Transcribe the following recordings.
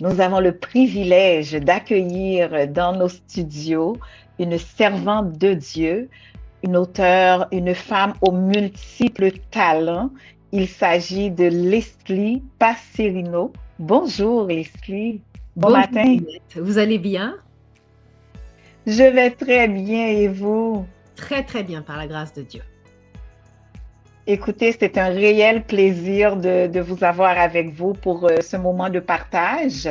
nous avons le privilège d'accueillir dans nos studios une servante de Dieu, une auteure, une femme aux multiples talents. Il s'agit de Leslie Passerino. Bonjour Leslie, bon Bonjour matin. Juliette, vous allez bien? Je vais très bien et vous? Très très bien par la grâce de Dieu. Écoutez, c'est un réel plaisir de vous avoir avec vous pour ce moment de partage.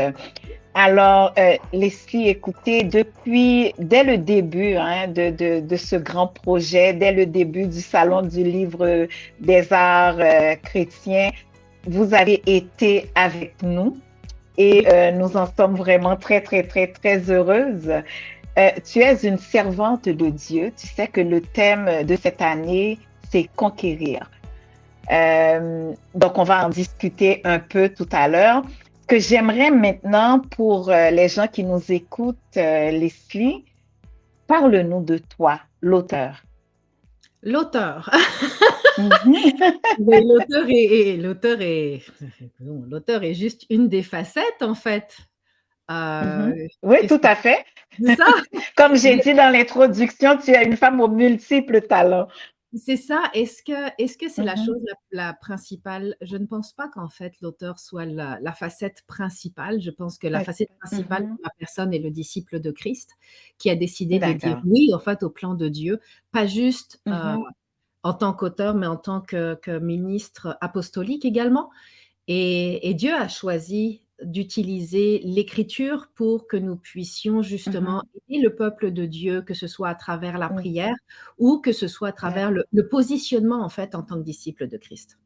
Alors, Leslie, écoutez, dès le début de ce grand projet, dès le début du Salon du livre des arts chrétiens, vous avez été avec nous et Oui, nous en sommes vraiment très, très, très, très heureuses. Tu es une servante de Dieu. Tu sais que le thème de cette année, c'est conquérir. Donc, on va en discuter un peu tout à l'heure. Ce que j'aimerais maintenant pour les gens qui nous écoutent, Leslie, parle-nous de toi, l'auteur. l'auteur. Mhm. Mais l'auteur est juste une des facettes en fait. Mhm. Euh, Oui, Qu'est-ce tout que à fait. c'est ça? Comme j'ai dit dans l'introduction, tu es une femme aux multiples talents. C'est ça. Est-ce que c'est la Mhm. chose la principale? Je ne pense pas qu'en fait l'auteur soit la facette principale. Je pense que la Ok. facette principale Mhm. de la personne est le disciple de Christ qui a décidé de dire D'accord. oui en fait au plan de Dieu, pas juste Mhm. en tant qu'auteur, mais en tant que ministre apostolique également. Et Dieu a choisi d'utiliser l'écriture pour que nous puissions justement Mhm. aider le peuple de Dieu, que ce soit à travers la Mhm. prière ou que ce soit à travers D'accord. le positionnement en fait en tant que disciple de Christ.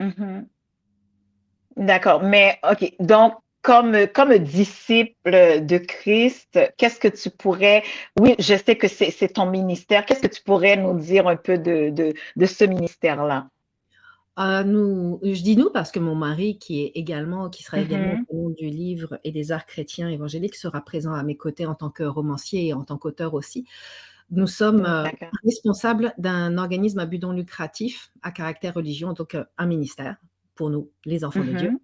Mhm. D'accord, mais OK. Donc, comme disciple de Christ, qu'est-ce que tu pourrais, oui, je sais que c'est ton ministère, qu'est-ce que tu pourrais nous dire un peu de ce ministère-là? Je dis nous parce que mon mari, qui sera également au Mhm. salon du livre et des arts chrétiens évangéliques, sera présent à mes côtés en tant que romancier et en tant qu'auteur aussi. Nous sommes D'accord. responsables d'un organisme à but non lucratif à caractère religieux, donc un ministère pour nous, les enfants de Dieu, Mhm.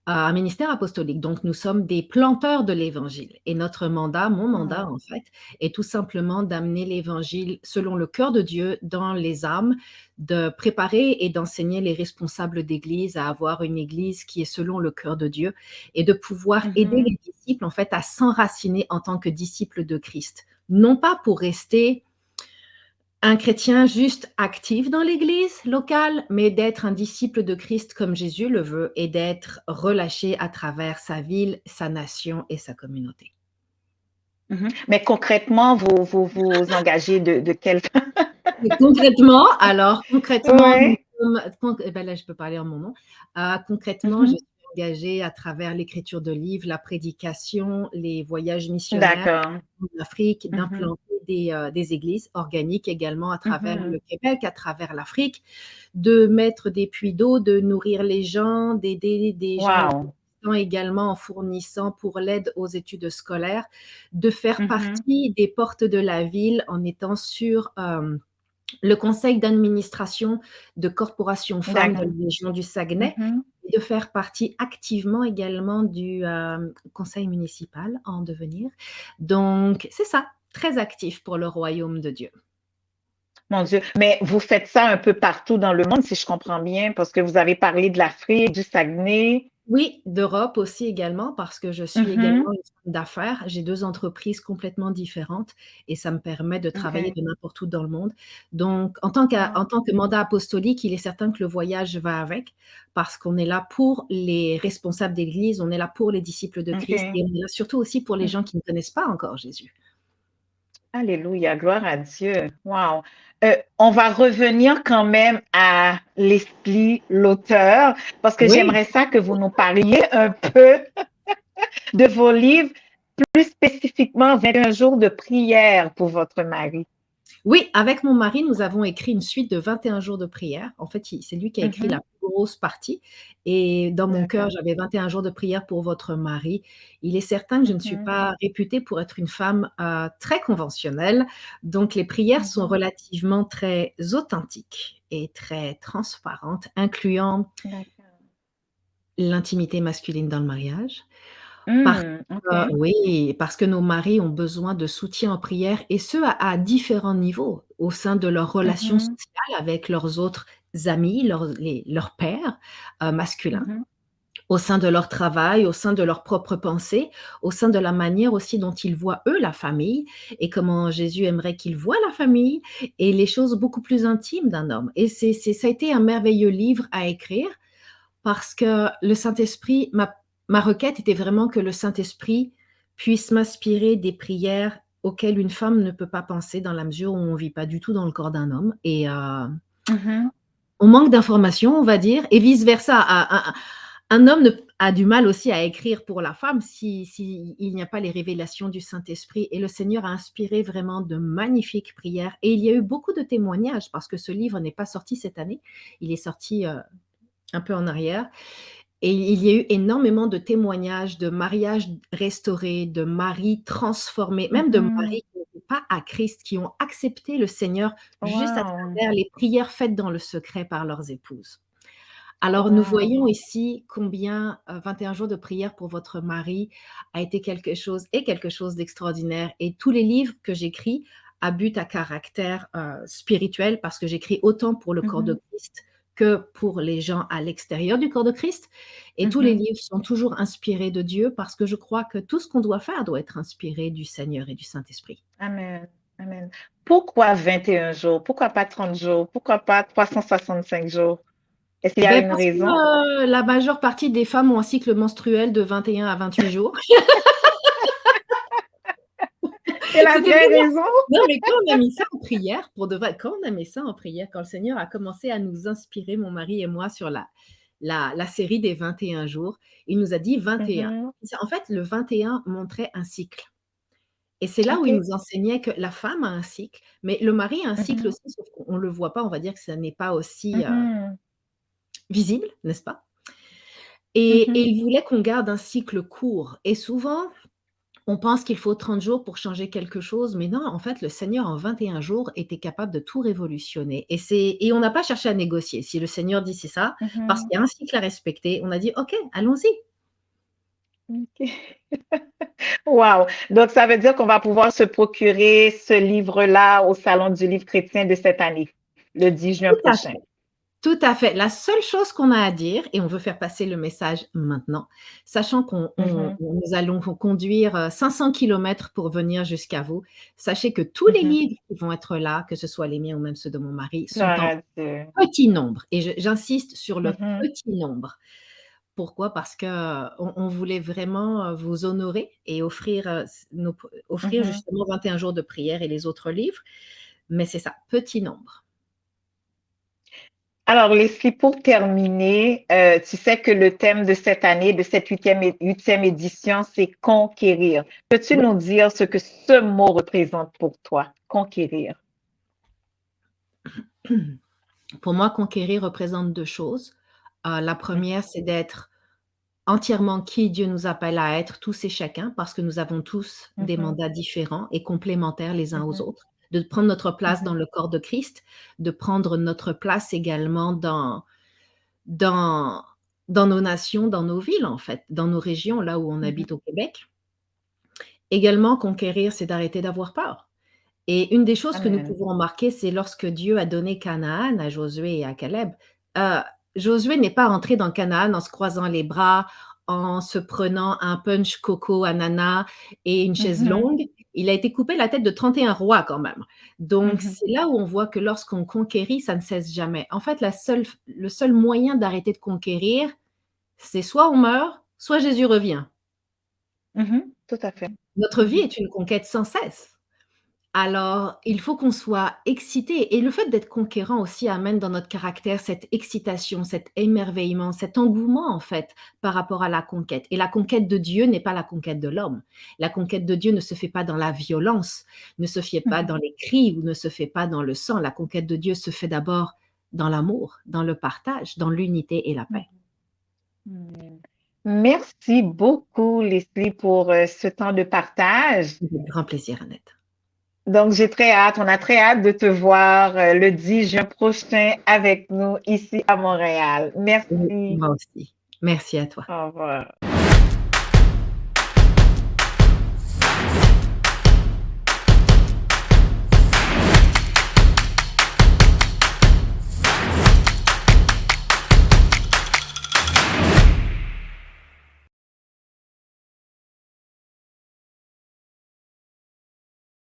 un ministère apostolique. Donc nous sommes des planteurs de l'évangile. Et notre mandat, mon mandat Ah. en fait, est tout simplement d'amener l'évangile selon le cœur de Dieu dans les âmes, de préparer et d'enseigner les responsables d'église à avoir une église qui est selon le cœur de Dieu et de pouvoir aider Mhm. les disciples en fait à s'enraciner en tant que disciples de Christ. Non pas pour rester un chrétien juste actif dans l'église locale, mais d'être un disciple de Christ comme Jésus le veut et d'être relâché à travers sa ville, sa nation et sa communauté. Mhm. Mais concrètement, vous engagez de quelle... Et concrètement, alors concrètement, nous Oui. sommes, eh ben là je peux parler en mon nom. Concrètement, je Mhm. suis engagée à travers l'écriture de livres, la prédication, les voyages missionnaires D'accord. en Afrique, Mhm. d'implanter des églises organiques également à travers Mhm. le Québec, à travers l'Afrique, de mettre des puits d'eau, de nourrir les gens, d'aider des gens Wow. également en fournissant pour l'aide aux études scolaires, de faire Mhm. partie des portes de la ville en étant sur le conseil d'administration de Corporation Femmes de D'accord. la région du Saguenay Mhm. et de faire partie activement également du conseil municipal en devenir. Donc, c'est ça, très actif pour le royaume de Dieu. Mon Dieu. Mais vous faites ça un peu partout dans le monde, si je comprends bien, parce que vous avez parlé de l'Afrique, du Saguenay. Oui, d'Europe aussi également, parce que je suis Mhm. également une femme d'affaires. J'ai 2 entreprises complètement différentes et ça me permet de travailler OK. de n'importe où dans le monde. Donc en Wow. tant que mandat apostolique, il est certain que le voyage va avec, parce qu'on est là pour les responsables d'église, on est là pour les disciples de Christ OK. et on est là surtout aussi pour les gens qui ne connaissent pas encore Jésus. Alléluia, gloire à Dieu. Wow. On va revenir quand même à Leslie, l'auteur, parce que Oui. j'aimerais ça que vous nous parliez un peu de vos livres, plus spécifiquement 21 jours de prière pour votre mari. Oui, avec mon mari, nous avons écrit une suite de 21 jours de prière. En fait, c'est lui qui a écrit la Mhm. plus grosse partie. Et dans mon cœur, D'accord. j'avais 21 jours de prière pour votre mari. Il est certain que je ne suis Mhm. pas réputée pour être une femme très conventionnelle. Donc, les prières sont Mhm. relativement très authentiques et très transparentes, incluant D'accord. l'intimité masculine dans le mariage. Parce OK. oui, parce que nos maris ont besoin de soutien en prière et ce à différents niveaux, au sein de leurs relations Mhm, sociales avec leurs autres amis, leurs pairs, masculins, mhm, au sein de leur travail, au sein de leurs propres pensées, au sein de la manière aussi dont ils voient, eux, la famille et comment Jésus aimerait qu'ils voient la famille et les choses beaucoup plus intimes d'un homme et ça a été un merveilleux livre à écrire parce que le Saint-Esprit, ma requête était vraiment que le Saint-Esprit puisse m'inspirer des prières auxquelles une femme ne peut pas penser dans la mesure où on ne vit pas du tout dans le corps d'un homme et mhm, on manque d'informations, on va dire, et vice versa. Un homme a du mal aussi à écrire pour la femme si il n'y a pas les révélations du Saint-Esprit. Et le Seigneur a inspiré vraiment de magnifiques prières. Et il y a eu beaucoup de témoignages parce que ce livre n'est pas sorti cette année. Il est sorti un peu en arrière. Et il y a eu énormément de témoignages de mariages restaurés, de maris transformés, même de mhm. maris qui n'étaient pas à Christ, qui ont accepté le Seigneur juste à Wow, travers les prières faites dans le secret par leurs épouses. Alors nous wow. voyons ici combien 21 jours de prière pour votre mari a été quelque chose d'extraordinaire et tous les livres que j'écris à but à caractère, spirituel parce que j'écris autant pour le corps de Mhm, Christ que pour les gens à l'extérieur du corps de Christ et tous les mhm. livres sont toujours inspirés de Dieu parce que je crois que tout ce qu'on doit faire doit être inspiré du Seigneur et du Saint-Esprit. Amen, amen. Pourquoi 21 jours? Pourquoi pas 30 jours? Pourquoi pas 365 jours? Est-ce qu'il y a une Parce que, raison? la majeure partie des femmes ont un cycle menstruel de 21 à 28 jours. C'est la C'était vraie vraiment raison? non, mais quand on a mis ça en prière, pour de vrai, quand on a mis ça en prière, quand le Seigneur a commencé à nous inspirer, mon mari et moi, sur la série des 21 jours, il nous a dit 21. Mhm. En fait, le 21 montrait un cycle et c'est là où il OK. nous enseignait que la femme a un cycle, mais le mari a un cycle Mhm, aussi, sauf qu'on ne le voit pas, on va dire que ça n'est pas aussi, mhm, visible, n'est-ce pas? Et mhm. il voulait qu'on garde un cycle court et souvent on pense qu'il faut 30 jours pour changer quelque chose, mais non, en fait, le Seigneur, en 21 jours, était capable de tout révolutionner et on n'a pas cherché à négocier. Si le Seigneur dit: «C'est ça», parce Mhm. qu'il y a un cycle à respecter, on a dit: «OK, allons-y». OK. Wow! Donc, ça veut dire qu'on va pouvoir se procurer ce livre-là au Salon du livre chrétien de cette année, le 10 juin Tout à prochain. fait, tout à fait. La seule chose qu'on a à dire et on veut faire passer le message maintenant, sachant Mhm, nous allons conduire, 500 kilomètres pour venir jusqu'à vous. Sachez que tous les mhm. livres qui vont être là, que ce soit les miens ou même ceux de mon mari, sont Gloire en à Dieu. petit nombre et j'insiste sur le Mhm, petit nombre. Pourquoi? Parce qu'on voulait vraiment, vous honorer et offrir, offrir mhm. justement 21 jours de prière et les autres livres, mais c'est ça, petit nombre. Alors, Leslie, pour terminer, tu sais que le thème de cette année, de cette huitième édition, c'est conquérir. Peux-tu Oui. nous dire ce que ce mot représente pour toi, conquérir? Pour moi, conquérir représente 2 choses. La Mhm, première, c'est d'être entièrement qui Dieu nous appelle à être, tous et chacun, parce que nous avons tous des mhm, mandats différents et complémentaires les uns aux mhm, autres. De prendre notre place dans mhm, le corps de Christ, de prendre notre place également dans dans nos nations, dans nos villes, en fait, dans nos régions, là où on mhm, habite au Québec. Également, conquérir, c'est d'arrêter d'avoir peur et une des choses que nous Amen. pouvons remarquer, c'est lorsque Dieu a donné Canaan à Josué et à Caleb, heu, Josué n'est pas rentré dans Canaan en se croisant les bras, en se prenant un punch coco ananas et une chaise Mhm, longue. Il a été coupé la tête de 31 rois quand même. Donc mhm, c'est là où on voit que lorsqu'on conquérit, ça ne cesse jamais. En fait, le seul moyen d'arrêter de conquérir, c'est soit on meurt, soit Jésus revient. mhm. Tout à fait. Notre vie Mhm, est une conquête sans cesse. Alors, il faut qu'on soit excité et le fait d'être conquérant aussi amène dans notre caractère cette excitation, cet émerveillement, cet engouement en fait par rapport à la conquête et la conquête de Dieu n'est pas la conquête de l'homme. La conquête de Dieu ne se fait pas dans la violence, ne se fait pas dans mhm, les cris ou ne se fait pas dans le sang. La conquête de Dieu se fait d'abord dans l'amour, dans le partage, dans l'unité et la paix. mhm. Merci beaucoup, Leslie, pour ce temps de partage. Avec grand plaisir, Annette. Donc, j'ai très hâte, on a très hâte de te voir le 10 juin prochain avec nous ici à Montréal. Oui, Merci. moi aussi. Merci à toi. Au revoir.